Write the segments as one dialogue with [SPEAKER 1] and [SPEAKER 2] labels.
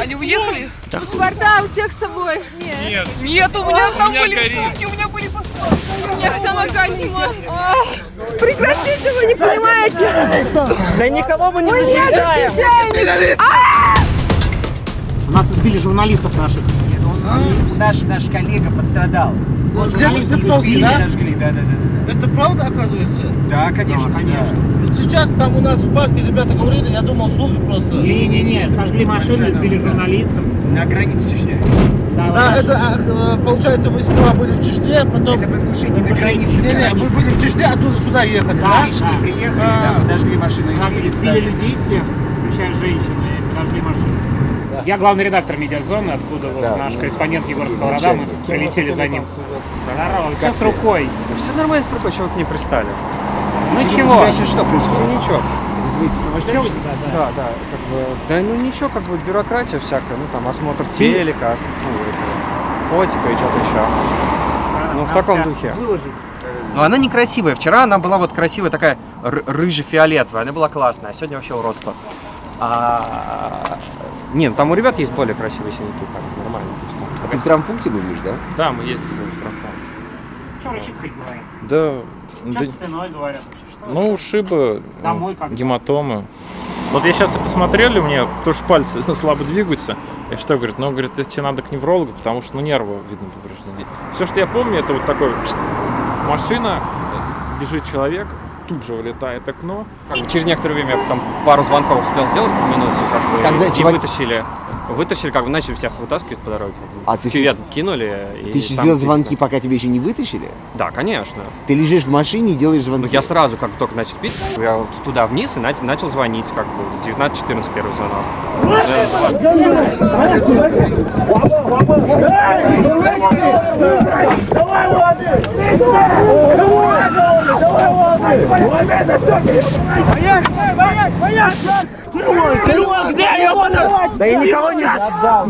[SPEAKER 1] Они уехали?
[SPEAKER 2] Да. Паспорта у всех с собой?
[SPEAKER 1] Нет.
[SPEAKER 2] Нет, у меня там были
[SPEAKER 1] горит.
[SPEAKER 2] сумки, у меня были паспорта. У меня вся нога нима. Прекратите, вы не понимаете.
[SPEAKER 3] Да никого мы не защищаем.
[SPEAKER 4] У нас избили журналистов наших.
[SPEAKER 3] Наш коллега пострадал.
[SPEAKER 5] Где-то в Сепцовске, да?
[SPEAKER 3] Сожгли, да.
[SPEAKER 5] Это правда, оказывается?
[SPEAKER 3] Да, конечно.
[SPEAKER 4] Да, конечно.
[SPEAKER 5] Вот сейчас там у нас в парке ребята говорили, я думал, слухи просто.
[SPEAKER 4] Не-не-не, сожгли машину, избили журналистов.
[SPEAKER 3] На границе Чечни.
[SPEAKER 5] Да, это, получается, вы сперва были в Чечне, потом...
[SPEAKER 3] Это в Ингушетии на границе.
[SPEAKER 5] Не-не, вы были в Чечне, оттуда сюда ехали, да?
[SPEAKER 3] В Чечни приехали, да, подожгли машину,
[SPEAKER 4] Избили людей всех, включая женщин, и подожгли машину. Я главный редактор «Медиазоны», откуда вот наш корреспондент Егор Сковорода, мы прилетели за ним. Здорово, что с рукой?
[SPEAKER 6] Все нормально с рукой, чего к ней пристали.
[SPEAKER 4] Ну чего?
[SPEAKER 6] Что происходит? Ну ничего.
[SPEAKER 4] Вы сопровождаете?
[SPEAKER 6] Да, как бы, да ну ничего, как бы бюрократия всякая, ну там осмотр телека, фотика и что-то еще. Ну в таком духе. Но она некрасивая. Вчера она была вот красивая, такая рыже-фиолетовая, она была классная, а сегодня вообще уродство. Нет, там у ребят есть более красивые синяки, так нормально.
[SPEAKER 7] А ты в травмпункте будешь, да?
[SPEAKER 6] Да, мы ездили в травмпункт.
[SPEAKER 4] Что врачи хоть говорят?
[SPEAKER 8] Да,
[SPEAKER 4] Что с спиной говорят вообще? Что
[SPEAKER 8] ну ушибы,
[SPEAKER 4] Домой как?
[SPEAKER 8] гематомы. Вот я сейчас и посмотрели, мне тоже пальцы слабо двигаются. И что, говорит, ну, говорит, тебе надо к неврологу, потому что, ну, нервы, видно, повреждены. Все, что я помню, это вот такой машина, бежит человек, тут же вылетает окно.
[SPEAKER 6] Через некоторое время я там пару звонков успел сделать по минуте, как бы,
[SPEAKER 7] Когда
[SPEAKER 6] и
[SPEAKER 7] чувак-
[SPEAKER 6] вытащили, как бы начали всех вытаскивать по дороге.
[SPEAKER 7] А ты
[SPEAKER 6] Кювет кинули.
[SPEAKER 7] Ты еще сделал звонки, пока тебя еще не вытащили?
[SPEAKER 6] Да, конечно.
[SPEAKER 7] Ты лежишь в машине и делаешь
[SPEAKER 6] Ну,
[SPEAKER 7] звонки?
[SPEAKER 6] я сразу, как только начал пить, я вот туда вниз и начал звонить, как бы, 19-14 первый звонок.
[SPEAKER 3] Да я никого не отдал.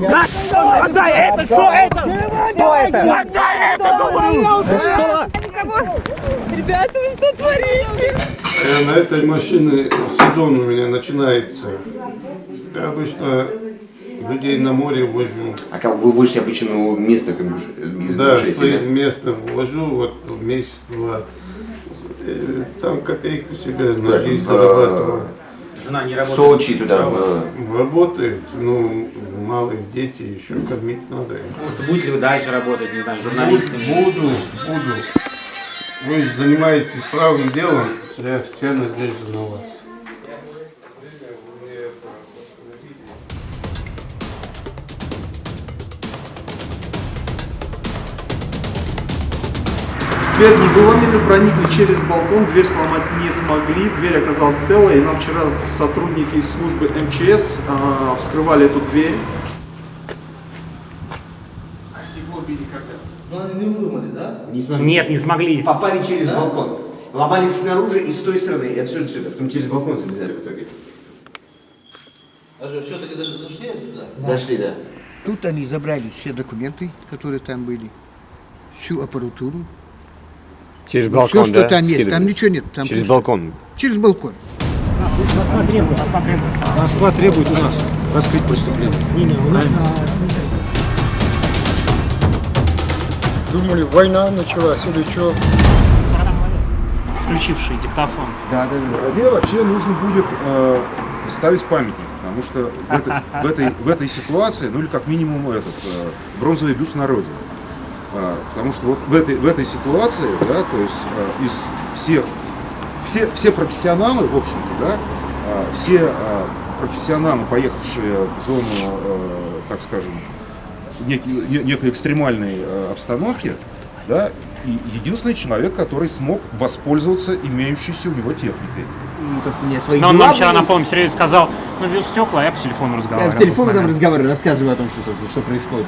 [SPEAKER 4] Отдай это! Что это?
[SPEAKER 3] Что это?
[SPEAKER 4] Отдай это, говорю!
[SPEAKER 3] Что?
[SPEAKER 2] Ребята, вы что творите?
[SPEAKER 9] На этой машине сезон у меня начинается. Я обычно людей на море вожу.
[SPEAKER 7] А как вы вышли обычно место, как бы, из
[SPEAKER 9] Да,
[SPEAKER 7] Ингушетии,
[SPEAKER 9] своим местом вожу, вот месяц-два. Там копейку себе на жизнь зарабатываю.
[SPEAKER 6] Жена не
[SPEAKER 7] в Сочи туда.
[SPEAKER 9] Работает, ну, малых детей еще кормить надо.
[SPEAKER 4] Может, будете ли вы дальше работать, не знаю, журналистами?
[SPEAKER 9] Буду. Вы же занимаетесь правым делом, вся надежда на вас.
[SPEAKER 5] Дверь не выломили, проникли через балкон, дверь сломать не смогли, дверь оказалась целая, и нам вчера сотрудники из службы МЧС вскрывали эту дверь. А стекло били когда? Ну они не выломали, да?
[SPEAKER 7] Не смогли.
[SPEAKER 4] Нет, не смогли.
[SPEAKER 7] Попали через балкон. Ломали снаружи и с той стороны, и отсюда сюда. Потом через балкон залезали в итоге.
[SPEAKER 5] А что, все-таки даже зашли туда?
[SPEAKER 7] Зашли, да.
[SPEAKER 10] Тут они забрали все документы, которые там были, всю аппаратуру.
[SPEAKER 6] Через
[SPEAKER 10] Все, что там есть, там ничего нет. Там
[SPEAKER 6] Через
[SPEAKER 10] пусто.
[SPEAKER 6] балкон.
[SPEAKER 10] Через балкон.
[SPEAKER 3] Москва требует у нас раскрыть преступление.
[SPEAKER 10] Думали, война началась или что?
[SPEAKER 4] Включивший диктофон.
[SPEAKER 11] Где вообще нужно будет ставить памятник, потому что в этой ситуации, ну или как минимум бронзовый бюст народа. Потому что вот в этой ситуации, да, то есть все профессионалы, в общем-то, да, все профессионалы, поехавшие в зону, так скажем, некой экстремальной обстановки, да, и единственный человек, который смог воспользоваться имеющейся у него техникой.
[SPEAKER 4] Но он нам вчера на полном серьезе сказал, ну, бьют стекла, а я по телефону разговариваю.
[SPEAKER 7] Я по телефону там разговариваю, рассказываю о том, что происходит.